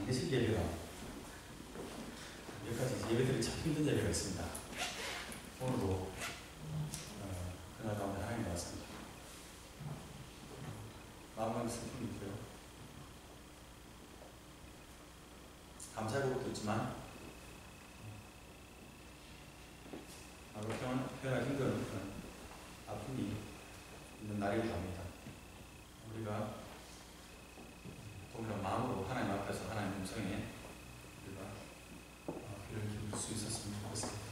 안개식 예배가 몇 가지 예배들이 참 힘든 예배가 있습니다. 오늘도 그날 가운데 하나님 말씀 마음만의 슬픔이 있고요. 감사의 것도 있지만 바로 표현하기 힘든 그런 아픔이 있는 날이기도 합니다. 우리가 동일한 마음으로 하나님 앞에서 하나님 음성에 우리가 귀를 기울일 수 있었으면 좋겠습니다.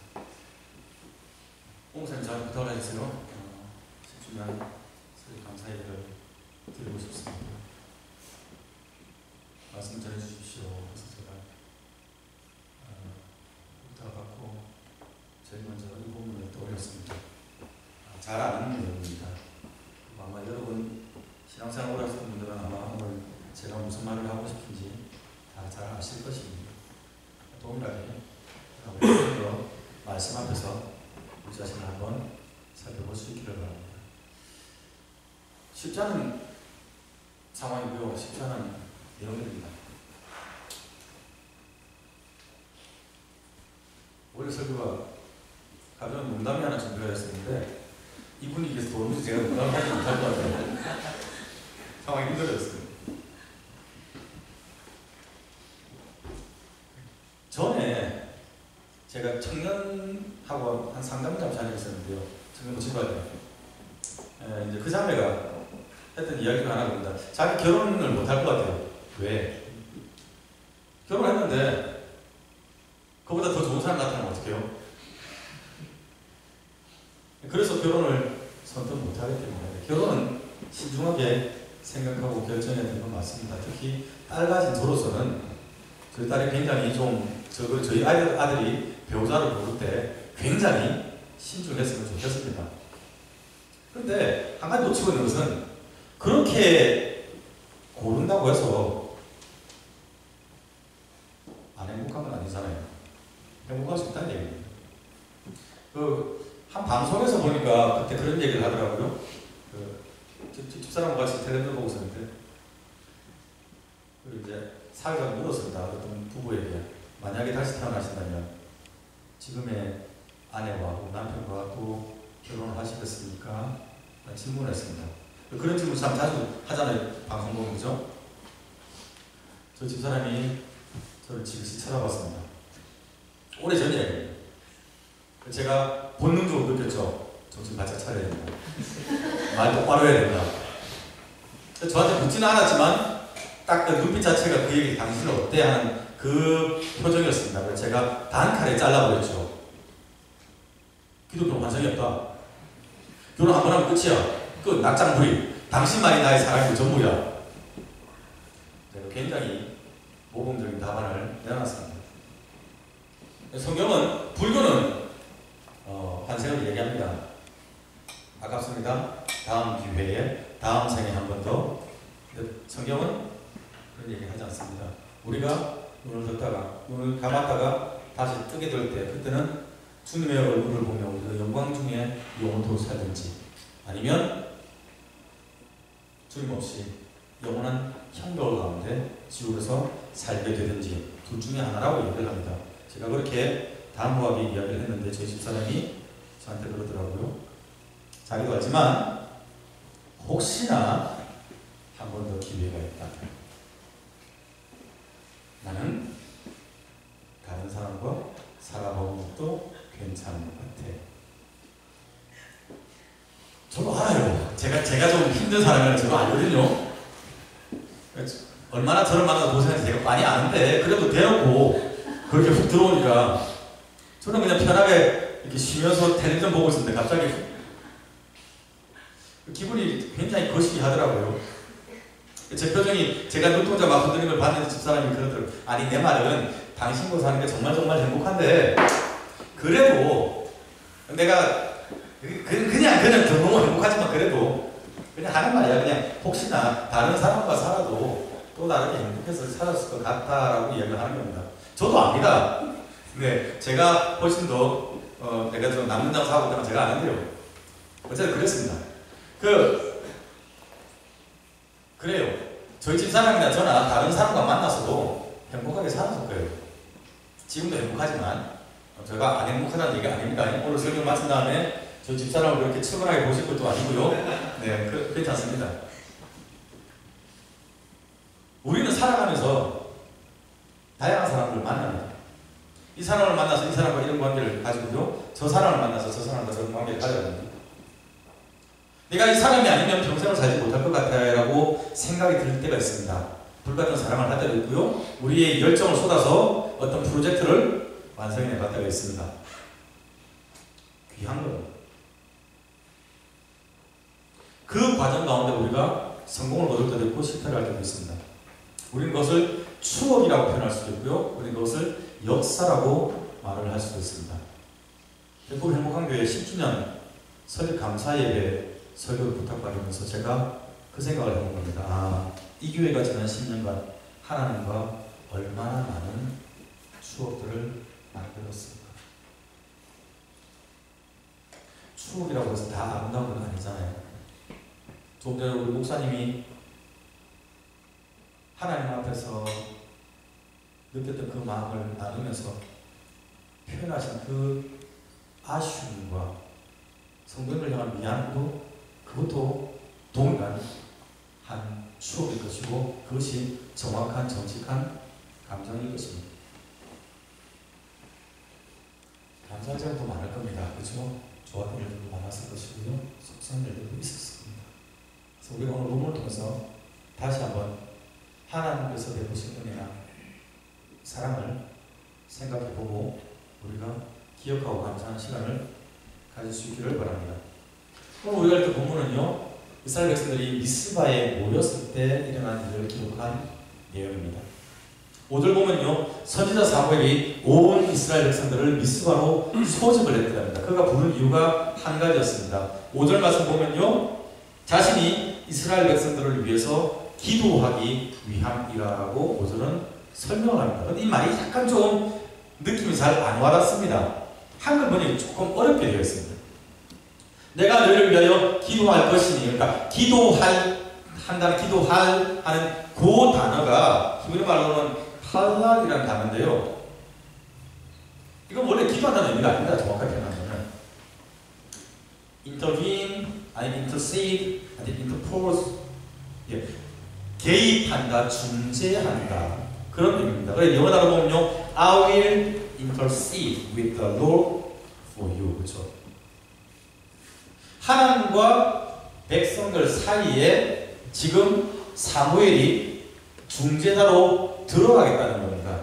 목사님 잘 부탁해주세요. 집중한 감사 예배를 드리고 싶습니다. 말씀 전해주십시오. 그래서 제가 부탁받고 제일 먼저 이 부분을 떠올렸습니다. 잘 아는 내용입니다. 아마 여러분 신앙생활 오래 하셨던 분들은 아마 오늘 제가 무슨 말을 하고 싶은지 다 잘 아실 것입니다. 동일하게 우리 말씀 앞에서 우리 자신을 한번 살펴볼 수 있기를 바랍니다. 쉽지 않은 상황이고요. 쉽지 않은 내용들입니다. 원래 설교가 가벼운 농담이 하나 준비가 됐었는데 이 분위기에서 도무지 제가 농담을 하지 못할 것 같아요. 상황이 힘들어졌어요. 전에 제가 청년하고 한 상담 잠시 다녔었는데요. 청년 지도할 때. 이제 그 자매가 했던 이야기가 하나 봅니다. 자기 결혼을 못할 것 같아요. 왜? 결혼했는데 그보다 더 좋은 사람 나타나면 어떡해요? 그래서 결혼을 선택 못하기 때문에 결혼은 신중하게 생각하고 결정해야 되는 건 맞습니다. 특히 딸 가진 저로서는 저희 딸이 굉장히 저희 아들이 배우자를 고를 때 굉장히 신중했으면 좋겠습니다. 그런데 한 가지 놓치고 있는 것은 그렇게 고른다고 해서 안 행복한 건 아니잖아요. 행복할 수 있다는 얘기입니다. 한 방송에서 보니까 그때 그런 얘기를 하더라고요. 집사람과 같이 텔레비전 보고 있었는데 그리고 이제 사회자가 물었습니다. 어떤 부부에게 만약에 다시 태어나신다면 지금의 아내와 남편과 또 결혼을 하시겠습니까? 질문을 했습니다. 그런 질문 참 자주 하잖아요. 방송 보면 그죠? 저 집사람이 저를 지그시 쳐다봤습니다. 오래전 이야기예요. 제가 본능적으로 느꼈죠. 정신 바짝 차려야 된다. 말 똑바로 해야 된다. 저한테 묻지는 않았지만 딱 그 눈빛 자체가 그 얘기 당신은 어때? 하는 그 표정이었습니다. 그래서 제가 단칼에 잘라버렸죠. 기독교는 환상이 없다. 결혼 한 번 하면 끝이야. 끝. 낙장불입. 당신만이 나의 사랑의 전부야. 제가 굉장히 모범적인 답안을 내놨습니다. 성경은, 불교는 환생을 얘기합니다. 아깝습니다. 다음 기회에, 다음 생에 한 번 더. 성경은 그런 얘기 하지 않습니다. 우리가 눈을 감았다가 다시 뜨게 될 때, 그때는 주님의 얼굴을 보며 우리가 영광 중에 영원토록 살든지, 아니면 주님 없이 영원한 형벌 가운데 지옥에서 살게 되든지, 둘 중에 하나라고 얘기를 합니다. 제가 그렇게 단호하게 이야기를 했는데 저희 집사람이 저한테 그러더라고요. 자기도 알지만 혹시나 한 번 더 기회가 있다. 나는 다른 사람과 살아보는 것도 괜찮은 것 같아. 저도 알아요. 제가 좀 힘든 사람이라는 저도 알거든요. 얼마나 저를 만나서 고생했는지 제가 많이 아는데, 그래도 대놓고 그렇게 훅 들어오니까 저는 그냥 편하게 이렇게 쉬면서 텔레비전 보고 있었는데 갑자기 기분이 굉장히 거시기 하더라고요. 제 표정이, 제가 눈동자 막 흔드는 걸 봤는데 집사람이 그러더라고요. 아니, 내 말은 당신과 사는 게 정말 행복한데, 그래도 내가 그냥 너무 행복하지만 그래도 그냥 하는 말이야. 그냥 혹시나 다른 사람과 살아도 또 다르게 행복해서 살았을 것 같다라고 이야기를 하는 겁니다. 저도 압니다. 근데 제가 훨씬 더 내가 좀 남는다고 생각하고 있다면 제가 아는데요. 어쨌든 그랬습니다. 그래요. 저희 집사람이나 저나 다른 사람과 만나서도 행복하게 살았을 거예요. 지금도 행복하지만 제가 안 행복하다는 얘기가 아닙니다. 오늘 설교 마친 다음에 저 집사람을 그렇게 측은하게 보실 것도 아니고요. 네, 그렇지 않습니다. 우리는 살아가면서 다양한 사람들을 만납니다. 이 사람을 만나서 이 사람과 이런 관계를 가지고요. 저 사람을 만나서 저 사람과 저런 관계를 가져야 됩니다. 내가 이 사람이 아니면 평생을 살지 못할 것 같아라고 생각이 들 때가 있습니다. 불같은 사랑을 할 때도 있고요. 우리의 열정을 쏟아서 어떤 프로젝트를 완성해 갈 때가 있습니다. 귀한 겁니다. 그 과정 가운데 우리가 성공을 거둘 때도 있고 실패를 할 때도 있습니다. 우리는 그것을 추억이라고 표현할 수도 있고요. 우리는 그것을 역사라고 말을 할 수도 있습니다. 대구 행복한교회 10주년 설립 감사 예배 설교를 부탁받으면서 제가 그 생각을 해본 겁니다. 이 교회가 지난 10년간 하나님과 얼마나 많은 추억들을 만들었을까. 추억이라고 해서 다 아름다운 건 아니잖아요. 좀 전에 우리 목사님이 하나님 앞에서 느꼈던 그 마음을 나누면서 표현하신 그 아쉬움과 성도님을 향한 미안함도 그것도 동일한 한 추억일 것이고 그것이 정확한 정직한 감정일 것입니다. 감사할 점도 많을 겁니다. 그렇죠? 좋았던 일들도 많았을 것이고요. 속상한 일들도 있었을 겁니다. 그래서 우리가 오늘 본문을 통해서 다시 한번 하나님께서 베푸신 은혜나 사랑을 생각해보고 우리가 기억하고 감사하는 시간을 가질 수 있기를 바랍니다. 오늘 우리가 읽은 본문은요, 이스라엘 백성들이 미스바에 모였을 때 일어난 일을 기록한 내용입니다. 5절 보면요, 선지자 사무엘이 온 이스라엘 백성들을 미스바로 소집을 했답니다. 그가 부른 이유가 한 가지였습니다. 5절 말씀 보면요, 자신이 이스라엘 백성들을 위해서 기도하기 위함이라고 5절은 설명을 합니다. 그런데 이 말이 약간 좀 느낌이 잘 안 와닿습니다. 한글 번역이 조금 어렵게 되어 있습니다. 내가 너희를 위하여 기도할 것이니, 그러니까 기도할 하는 그 단어가 히브리 말로는 할랄이라는 단어인데요. 이건 원래 기도한다는 의미가 아닙니다. 정확하게 표현하면 intervene, 아니 intercede, 아니 interpose, 예. 개입한다, 중재한다 그런 의미입니다. 그래서 영어 단어 보면요, I will intercede with the Lord for you. 그렇죠? 하나님과 백성들 사이에 지금 사무엘이 중재자로 들어가겠다는 겁니다.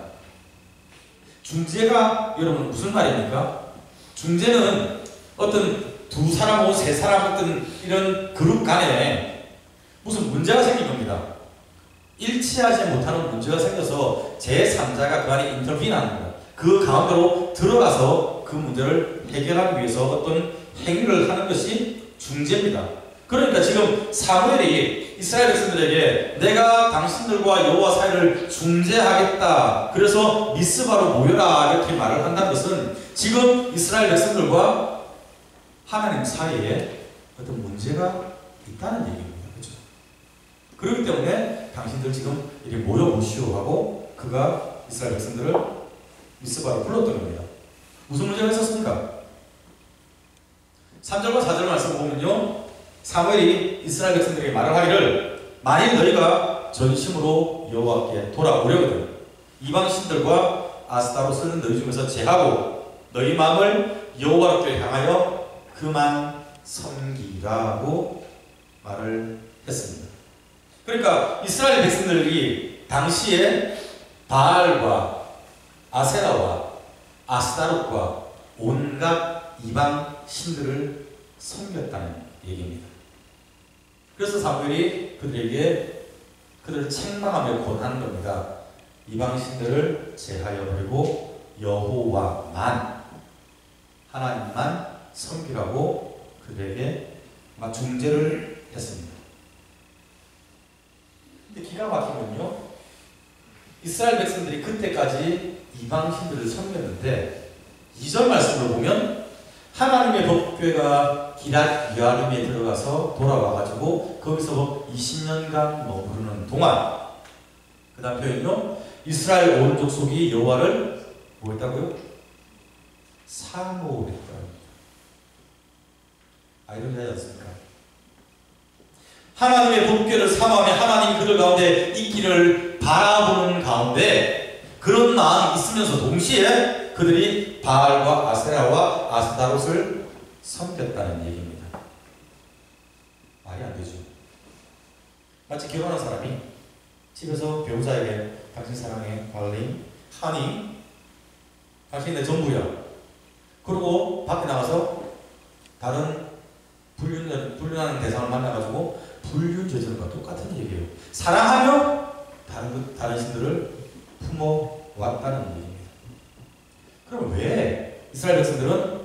중재가 여러분 무슨 말입니까? 중재는 어떤 두 사람 혹은 세 사람 어떤 이런 그룹 간에 무슨 문제가 생긴 겁니다. 일치하지 못하는 문제가 생겨서 제3자가 그 안에 인터뷰하는 겁니다. 그 가운데로 들어가서 그 문제를 해결하기 위해서 어떤 행위를 하는 것이 중재입니다. 그러니까 지금 사무엘이 이스라엘 백성들에게 내가 당신들과 여호와 사이를 중재하겠다, 그래서 미스바로 모여라 이렇게 말을 한다는 것은 지금 이스라엘 백성들과 하나님 사이에 어떤 문제가 있다는 얘기입니다. 그렇죠? 그렇기 때문에 당신들 지금 이렇게 모여보시오 하고 그가 이스라엘 백성들을 미스바로 불렀던 겁니다. 무슨 문제가 있었습니까? 3절과 4절 말씀 보면요, 사무엘이 이스라엘 백성들에게 말을 하기를 만일 너희가 전심으로 여호와께 돌아오려거든 이방 신들과 아스타롯을 너희 중에서 제하고 너희 마음을 여호와께 향하여 그만 섬기라고 말을 했습니다. 그러니까 이스라엘 백성들이 당시에 바알과 아세라와 아스타롯과 온갖 이방 신들을 섬겼다는 얘기입니다. 그래서 사무엘이 그들을 책망하며 권하는 겁니다. 이방 신들을 제하여 버리고 여호와만, 하나님만 섬기라고 그들에게 중재를 했습니다. 근데 기가 막힌 건요, 이스라엘 백성들이 그때까지 이방 신들을 섬겼는데 2절 말씀을 보면 하나님의 법궤가 기랏 여아림에 들어가서 돌아와가지고 거기서 20년간 머무르는 동안, 그 다음 표현요, 이스라엘 온 족속이 여호와를 뭐 했다고요? 사모했다. 아이러니하지 않습니까? 하나님의 법궤를 사모하며 하나님 그들 가운데 있기를 바라보는 가운데 그런 마음이 있으면서 동시에 그들이 바알과 아세라와 아스타롯을 섬겼다는 얘기입니다. 말이 안 되죠. 마치 결혼한 사람이 집에서 배우자에게 당신 사랑해, 달링, 하니, 당신이 내 전부야. 그리고 밖에 나가서 다른 불륜하는 대상을 만나가지고 불륜 저지른 것과 똑같은 얘기예요. 사랑하며 다른 신들을 품어왔다는 얘기입니다. 그럼 왜 이스라엘 백성들은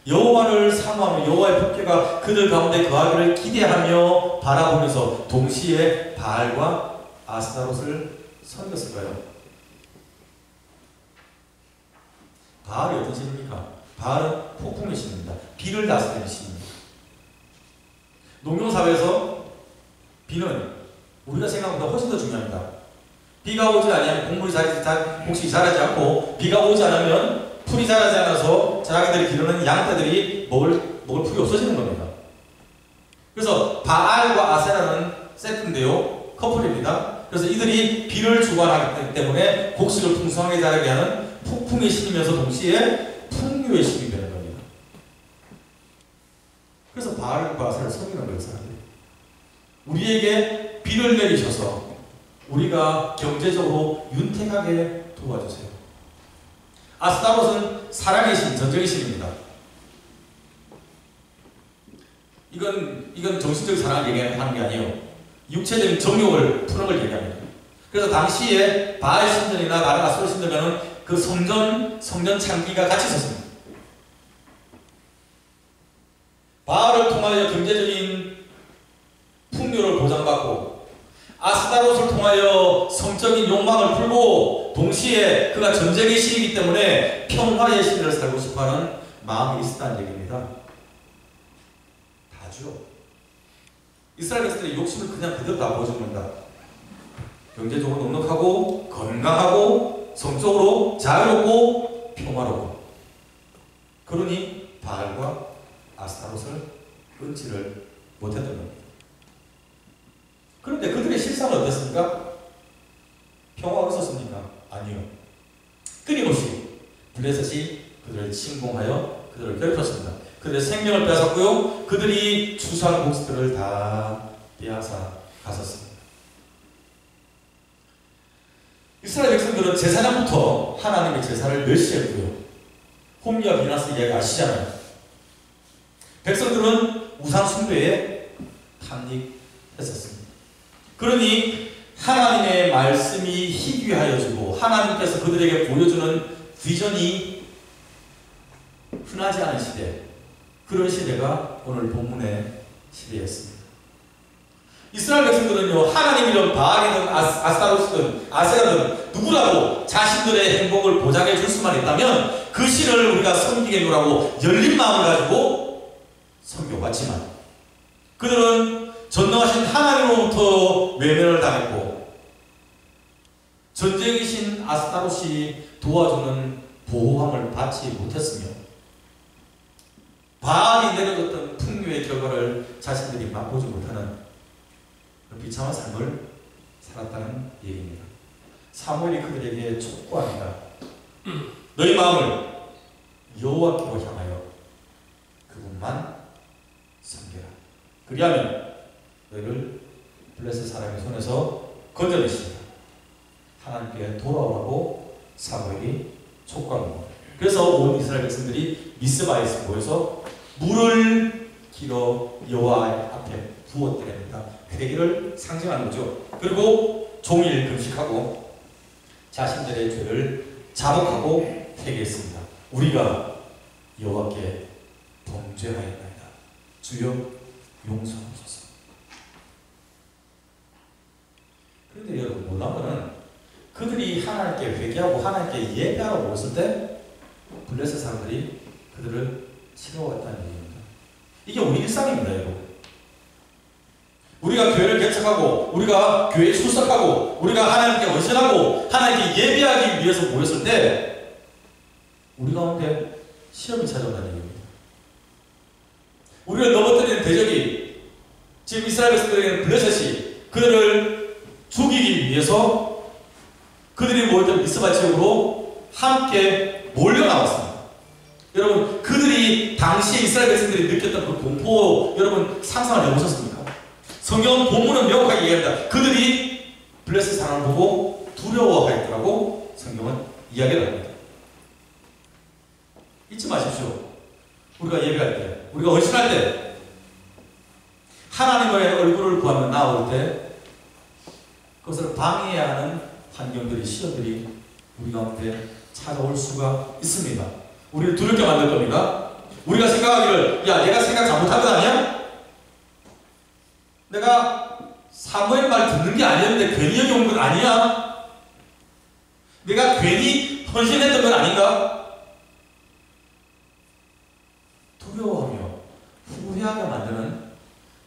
여호와를 사모하며 여호와의 법궤가 그들 가운데 거하기를 기대하며 바라보면서 동시에 바알과 아스타롯을 섬겼을까요? 바알이 어떤 신입니까? 바알은 폭풍의 신입니다. 비를 다스리는 신입니다. 농경사회에서 비는 우리가 생각보다 훨씬 더 중요합니다. 비가 오지 않으면 곡물이 혹시 자라지 않고, 비가 오지 않으면 풀이 자라지 않아서 자기들이 기르는 양떼들이 먹을 풀이 없어지는 겁니다. 그래서 바알과 아세라는 세트인데요, 커플입니다. 그래서 이들이 비를 주관하기 때문에 곡식을 풍성하게 자라게 하는 폭풍의 신이면서 동시에 풍류의 신이 되는 겁니다. 그래서 바알과 아세라를 섬기는 거예요, 사람들이. 우리에게 비를 내리셔서 우리가 경제적으로 윤택하게 도와주세요. 아스타롯은 사랑의 신, 전쟁의 신입니다. 이건 정신적인 사랑을 얘기하는 게 아니에요. 육체적인 정욕을 푸는 걸 얘기합니다. 그래서 당시에 바알 신전이나 다른 아스타롯 신전에는 그 성전 창기가 같이 있었습니다. 바알을 통하여 경제적인 풍요를 보장받고, 아스타롯을 통하여 성적인 욕망을 풀고, 동시에 그가 전쟁의 신이기 때문에 평화의 시대를 살고 싶어하는 마음이 있었다는 얘기입니다. 다죠. 이스라엘 백성들의 욕심을 그냥 그대로 다 보여준 겁니다. 경제적으로 넉넉하고 건강하고 성적으로 자유롭고 평화롭고. 그러니 바알과 아스타롯을 끊지를 못했던 겁니다. 그런데 그들의 실상은 어땠습니까? 평화가 있었습니까? 아니요. 끊임없이 블레셋이 그들을 침공하여 그들을 괴롭혔습니다. 그들의 생명을 빼앗았고요, 그들이 추수한 곡식들을 다 빼앗아 갔었습니다. 이스라엘 백성들은 제사장부터 하나님의 제사를 멸시했고요. 홈리와 비나스 이야기 아시잖아요. 백성들은 우상 숭배에 탐닉했었습니다. 그러니 하나님의 말씀이 희귀하여지고 하나님께서 그들에게 보여주는 비전이 흔하지 않은 시대, 그런 시대가 오늘 본문의 시대였습니다. 이스라엘 백성들은요, 하나님이든 바알이든 아스타롯이든 아세라든 누구라도 자신들의 행복을 보장해 줄 수만 있다면 그 신을 우리가 섬기게 해주라고 열린 마음을 가지고 섬겨왔지만, 그들은 전능하신 하나님으로부터 외면을 당했고, 전쟁의 신 아스타롯이 도와주는 보호함을 받지 못했으며, 바알이 내려줬던 풍요의 결과를 자신들이 맛보지 못하는 비참한 삶을 살았다는 얘기입니다. 사무엘이 그들에게 촉구합니다. 너희 마음을 여호와께로 향하여 그분만 섬겨라. 그리하면 너희를 블레셋 사람의 손에서 건져내시리라. 하나님께 돌아오라고 사무엘이 촉구한 겁니다. 그래서 온 이스라엘 백성들이 미스바에서 모여서 물을 길어 여호와 앞에 부었더랍니다. 회개를 상징하는 거죠. 그리고 종일 금식하고 자신들의 죄를 자복하고 회개했습니다. 우리가 여호와께 범죄하였나이다. 주여 용서하소서. 그런데 여러분, 놀라운 것은 그들이 하나님께 회개하고 하나님께 예배하러 모였을 때 블레셋 사람들이 그들을 치러왔다는 얘기입니다. 이게 우리 일상입니다, 여러분. 우리가 교회를 개척하고 우리가 교회에 출석하고 우리가 하나님께 헌신하고 하나님께 예배하기 위해서 모였을 때 우리 가운데 시험이 찾아온다는 얘기입니다. 우리를 넘어뜨리는 대적이 지금 이스라엘 백성들에게는 블레셋이 그들을 죽이기 위해서 그들이 모였던 미스바 지역으로 함께 몰려 나왔습니다. 여러분, 그들이 당시에 이스라엘 백성들이 느꼈던 그 공포, 여러분 상상을 해보셨습니까? 성경 본문은 명확하게 얘기합니다. 그들이 블레셋 상황을 보고 두려워하였더라고 성경은 이야기를 합니다. 잊지 마십시오. 우리가 예배할 때, 우리가 헌신할 때, 하나님의 얼굴을 구하며 나올 때 그것을 방해해야 하는 환경들이, 시험들이 우리 가운데 찾아올 수가 있습니다. 우리를 두렵게 만들 겁니다. 우리가 생각하기를, 야, 내가 생각 잘못한 것 아니야? 내가 사무엘 말 듣는 게 아니었는데 괜히 여기 온 건 아니야? 내가 괜히 헌신했던 건 아닌가? 두려워하며 후회하게 만드는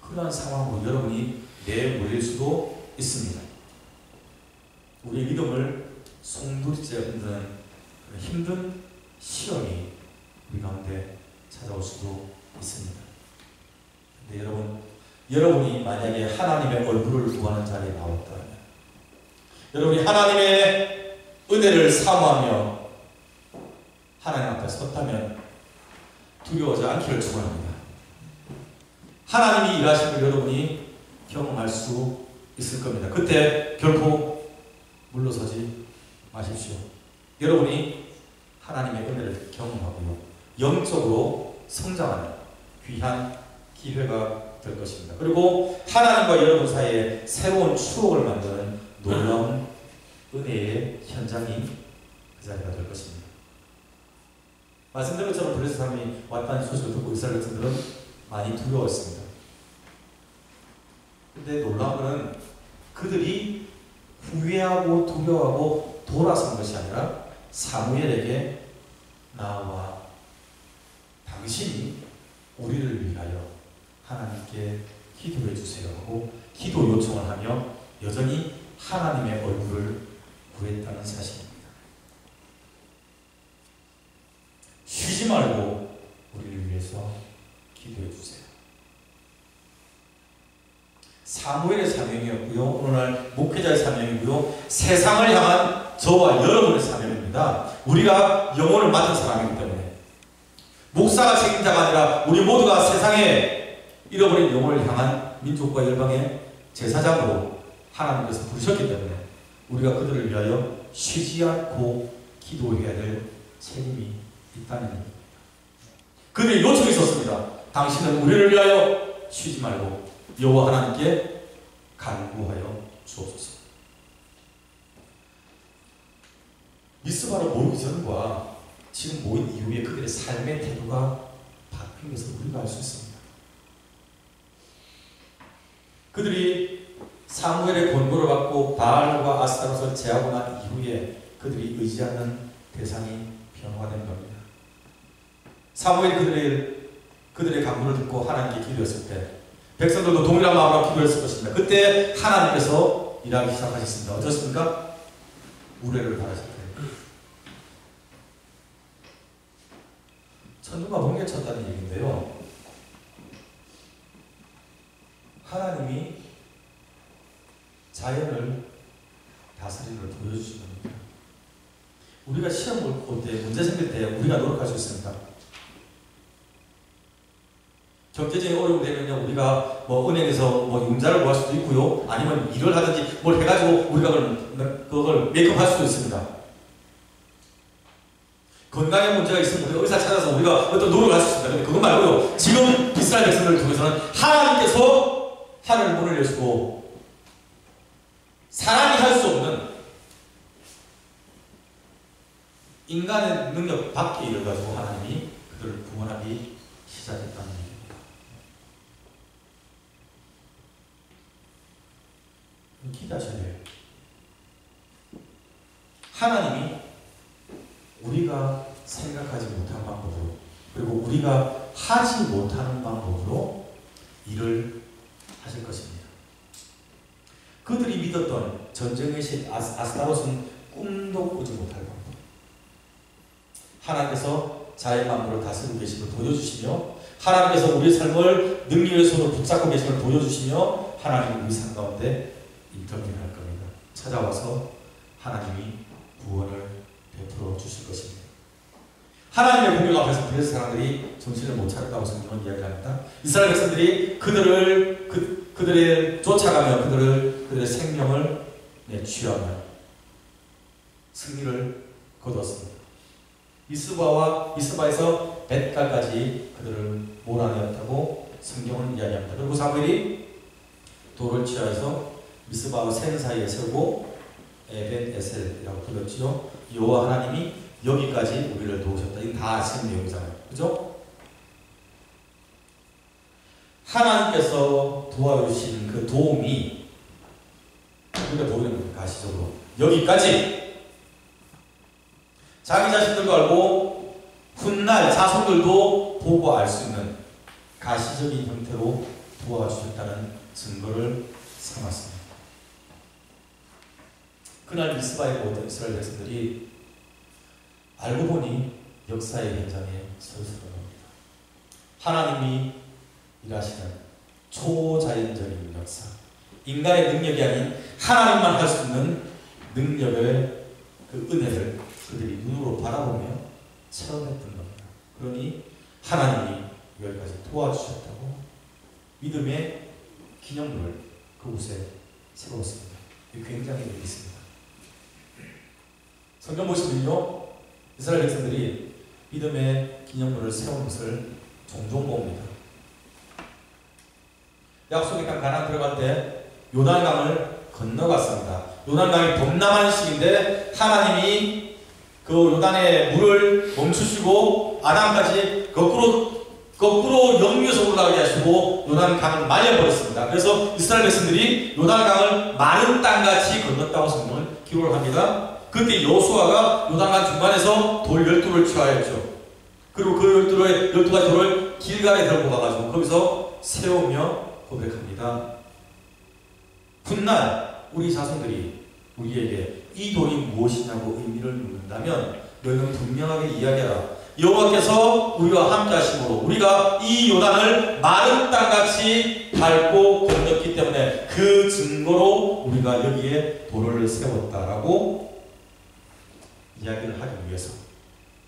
그러한 상황으로 여러분이 내몰릴 수도 있습니다. 우리의 믿음을 송두리째 흔드는 힘든 시험이 우리 가운데 찾아올 수도 있습니다. 근데 여러분이 만약에 하나님의 얼굴을 구하는 자리에 나왔다면, 여러분이 하나님의 은혜를 사모하며 하나님 앞에 섰다면 두려워하지 않기를 축원합니다. 하나님이 일하신 걸 여러분이 경험할 수 있을 겁니다. 그때 결코 물러서지 마십시오. 여러분이 하나님의 은혜를 경험하고요, 영적으로 성장하는 귀한 기회가 될 것입니다. 그리고 하나님과 여러분 사이에 새로운 추억을 만드는 놀라운 은혜의 현장이 그 자리가 될 것입니다. 말씀드린 것처럼 블레셋 사람이 왔다는 소식을 듣고 이스라엘 백성들은 많이 두려웠습니다. 근데 놀라운 것은 그들이 후회하고 두려워하고 돌아선 것이 아니라 사무엘에게 나와 당신이 우리를 위하여 하나님께 기도해 주세요 하고 기도 요청을 하며 여전히 하나님의 얼굴을 구했다는 사실입니다. 쉬지 말고 우리를 위해서 기도해 주세요. 사무엘의 사명이었고요, 오늘날 목회자의 사명이고요, 세상을 향한 저와 여러분의 사명입니다. 우리가 영혼을 맡은 사람이기 때문에 목사가 책임자가 아니라 우리 모두가 세상에 잃어버린 영혼을 향한 민족과 열방의 제사장으로 하나님께서 부르셨기 때문에 우리가 그들을 위하여 쉬지 않고 기도해야 될 책임이 있다는 얘기입니다. 그들의 요청이 있었습니다. 당신은 우리를 위하여 쉬지 말고 여호와 하나님께 간구하여 주옵소서. 미스바로 모이기 전과 지금 모인 이후에 그들의 삶의 태도가 바뀐 것을 우리가 알 수 있습니다. 그들이 사무엘의 권고를 받고 바알과 아스타롯을 제하고 난 이후에 그들이 의지하는 대상이 변화된 겁니다. 사무엘이 그들의 강구를 듣고 하나님께 기도했을 때 백성들도 동일한 마음으로 기도했을 것입니다. 그때 하나님께서 일하기 시작하셨습니다. 어떻습니까? 우레를 바라셨대요. 천둥과 번개 쳤다는 얘기인데요, 하나님이 자연을 다스리는 걸 보여주신 겁니다. 우리가 시험 볼 때, 문제 생길 때 우리가 노력할 수 있습니다. 경제적인 어려움이 되면요, 우리가 은행에서 융자를 구할 수도 있고요, 아니면 일을 하든지 뭘 해가지고 우리가 그걸 메이크업 할 수도 있습니다. 건강에 문제가 있으면 우리가 의사 찾아서 우리가 어떤 노력을 할 수 있습니다. 근데 그거 말고요, 지금 이스라엘 백성들을 통해서는 하나님께서 하늘을 문을 여시고 사람이 할 수 없는 인간의 능력 밖의 일을 가지고 하나님이 그들을 구원하기 시작했다는 얘기입니다. 기대하셔야 돼요. 하나님이 우리가 생각하지 못한 방법으로, 그리고 우리가 하지 못하는 방법으로 일을 하실 것입니다. 그들이 믿었던 전쟁의 신 아스타롯은 꿈도 꾸지 못할 겁니다. 하나님께서 자의 만물을 다스리고 계심을 보여주시며 하나님께서 우리의 삶을 능력의 손으로 붙잡고 계심을 보여주시며 하나님이 우리 삶 가운데 인터뷰할 겁니다. 찾아와서 하나님이 구원을 베풀어 주실 것입니다. 하나님의 공격 앞에서 그래서 사람들이 정신을 못 차렸다고 성경은 이야기합니다. 이스라엘 백성들이 그들을 쫓아가며 그들의 생명을 취하며 승리를 거두었습니다. 미스바에서 벳갈까지 그들을 몰아내었다고 성경은 이야기합니다. 그리고 사무엘이 돌을 취하여서 미스바와 센 사이에 세우고 에벤에셀이라고 불렀지요. 여호와 하나님이 여기까지 우리를 도우셨다. 이게 다 아시는 내용이잖아요. 그죠? 하나님께서 도와주신 그 도움이 우리가 보이는 겁니다. 가시적으로 여기까지 자기 자신들도 알고 훗날 자손들도 보고 알 수 있는 가시적인 형태로 도와주셨다는 증거를 삼았습니다. 그날 미스바에 모든 이스라엘 백성들이 알고 보니 역사의 현장에 서 있었던 겁니다. 하나님이 일하시는 초자연적인 역사, 인간의 능력이 아닌 하나님만 할 수 있는 능력의 그 은혜를 그들이 눈으로 바라보며 체험했던 겁니다. 그러니 하나님이 여기까지 도와주셨다고 믿음의 기념물을 그곳에 세웠습니다. 굉장히 의미 있습니다. 성경 보시면요, 이스라엘 백성들이 믿음의 기념물을 세운 것을 종종 봅니다. 약속의 땅 가나안 들어갈 때 요단강을 건너갔습니다. 요단강이 범람한 시기인데 하나님이 그 요단의 물을 멈추시고 아담까지 거꾸로 영위에서 올라가게 하시고 요단강을 말려버렸습니다. 그래서 이스라엘 백성들이 요단강을 마른 땅같이 건넜다고 성경은 기록을 합니다. 그때 여호수아가 요단강 중간에서 돌 12를 취하였죠. 그리고 그 12가지 돌을 길갈에 들고 가가지고 거기서 세우며 고백합니다. 훗날 우리 자손들이 우리에게 이 돌이 무엇이냐고 의미를 묻는다면 너희는 분명하게 이야기하라. 여호와께서 우리와 함께 하심으로 우리가 이 요단을 마른 땅같이 밟고 건넜기 때문에 그 증거로 우리가 여기에 돌을 세웠다라고 이야기를 하기 위해서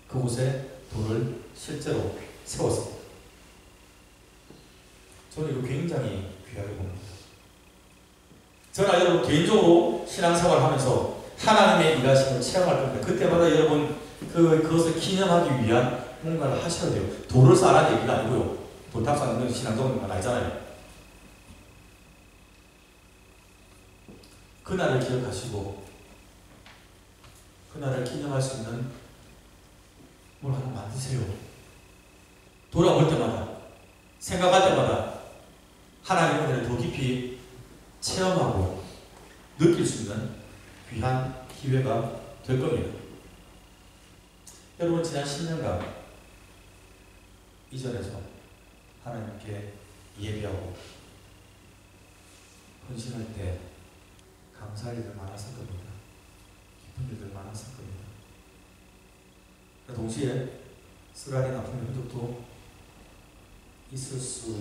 그곳에 돌을 실제로 세웠습니다. 저는 이거 굉장히 귀하게 봅니다. 저는 여러분 개인적으로 신앙생활을 하면서 하나님의 일하심을 체험할 겁니다. 그때마다 여러분 그것을 기념하기 위한 뭔가를 하셔야 돼요. 돌을 쌓으라는 얘기가 아니고요. 돌탑 쌓는 건 신앙적인 건 아니잖아요. 그날을 기억하시고 그날을 기념할 수 있는 뭘 하나 만드세요. 돌아올 때마다 생각할 때마다 하나님의 은혜를 더 깊이 체험하고 느낄 수 있는 귀한 기회가 될 겁니다. 여러분 지난 10년간 이전에서 하나님께 예배하고 헌신할 때 감사할 일들 많았을 겁니다. 기쁜 일들 많았을 겁니다. 동시에 쓰라린 아픔의 흔적도 있었을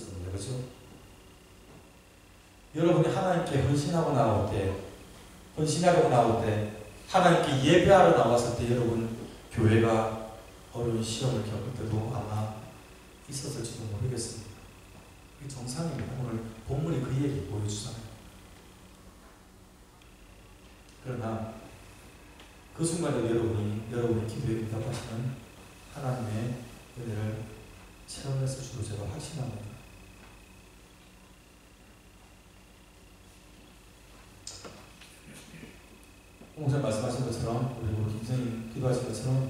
겁니다. 그렇죠? 여러분이 하나님께 헌신하고 나올 때 하나님께 예배하러 나왔을 때 여러분 교회가 어려운 시험을 겪을 때도 아마 있었을지도 모르겠습니다. 이게 정상입니다. 오늘 본문이 그 얘기 보여주잖아요. 그러나 그 순간에 여러분의 기도에 응답하시는 하나님의 은혜를 체험했을 줄로 제가 확신합니다. 오늘 말씀하신 것처럼 그리고 김선생님 기도하신 것처럼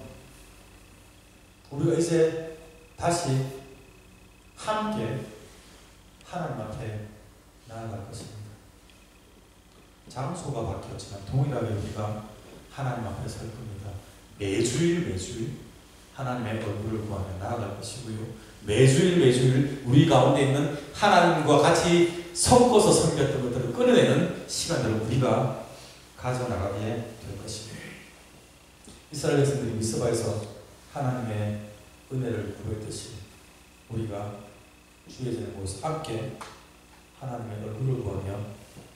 우리가 이제 다시 함께 하나님 앞에 나아갈 것입니다. 장소가 바뀌었지만 동일하게 우리가 하나님 앞에 설 겁니다. 매주일 하나님의 얼굴을 구하며 나아갈 것이고요. 매주일 우리 가운데 있는 하나님과 같이 섞어서 섬겼던 것들을 끌어내는 시간들을 우리가 가져나가게 될 것입니다. 이스라엘 백성들이 미스바에서 하나님의 은혜를 구했듯이 우리가 주의 전에 모여서 함께 하나님의 얼굴을 구하며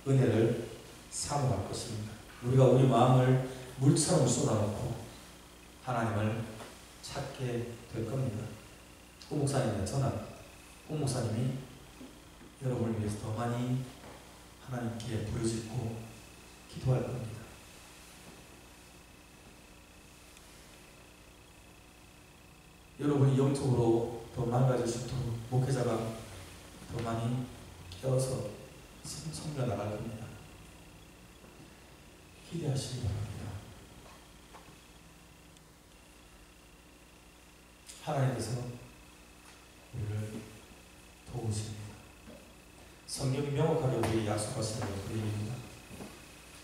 은혜를 사모할 것입니다. 우리가 우리 마음을 물처럼 쏟아놓고 하나님을 찾게 될 겁니다. 고 목사님이나 저는 고 목사님이 여러분을 위해서 더 많이 하나님께 부르짖고 기도할 겁니다. 여러분이 영적으로 더 망가질 수 있도록 목회자가 더 많이 깨어서 섬겨 나갈 겁니다. 기대하시기 바랍니다. 하나님께서 우리를 도우십니다. 성경이 명확하게 우리에게 약속하시는 그 얘기입니다.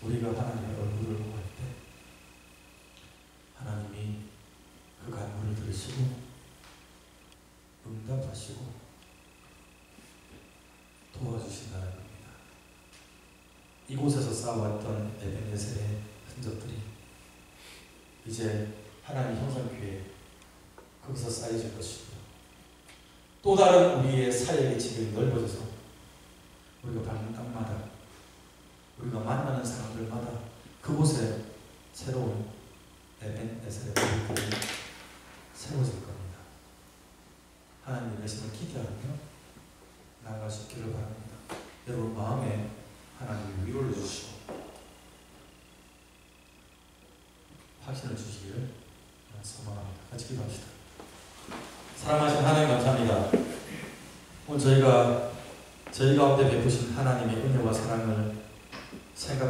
우리가 하나님의 얼굴을 구할 때 하나님이 그 간구를 들으시고 응답하시고 도와주신다는 겁니다. 이곳에서 쌓아왔던 에벤에셀의 흔적들이 이제 하나님 형상교회 거기서 쌓여질 것입니다. 또 다른 우리의 사역의 지경이 넓어져서 우리가 밟는 땅마다 우리가 만나는 사람들마다 그곳에 새로운 에벤에셀의 교회들이 세워질 겁니다. 하나님의 말씀을 기대하며 나아갈 수 있기를 바랍니다. 여러분 마음에 하나님의 위로를 주시고 확신을 주시기를 소망합니다. 같이 기도합시다. 사랑하신 하나님 감사합니다. 오늘 저희 가운데 베푸신 하나님의 은혜와 사랑을 생각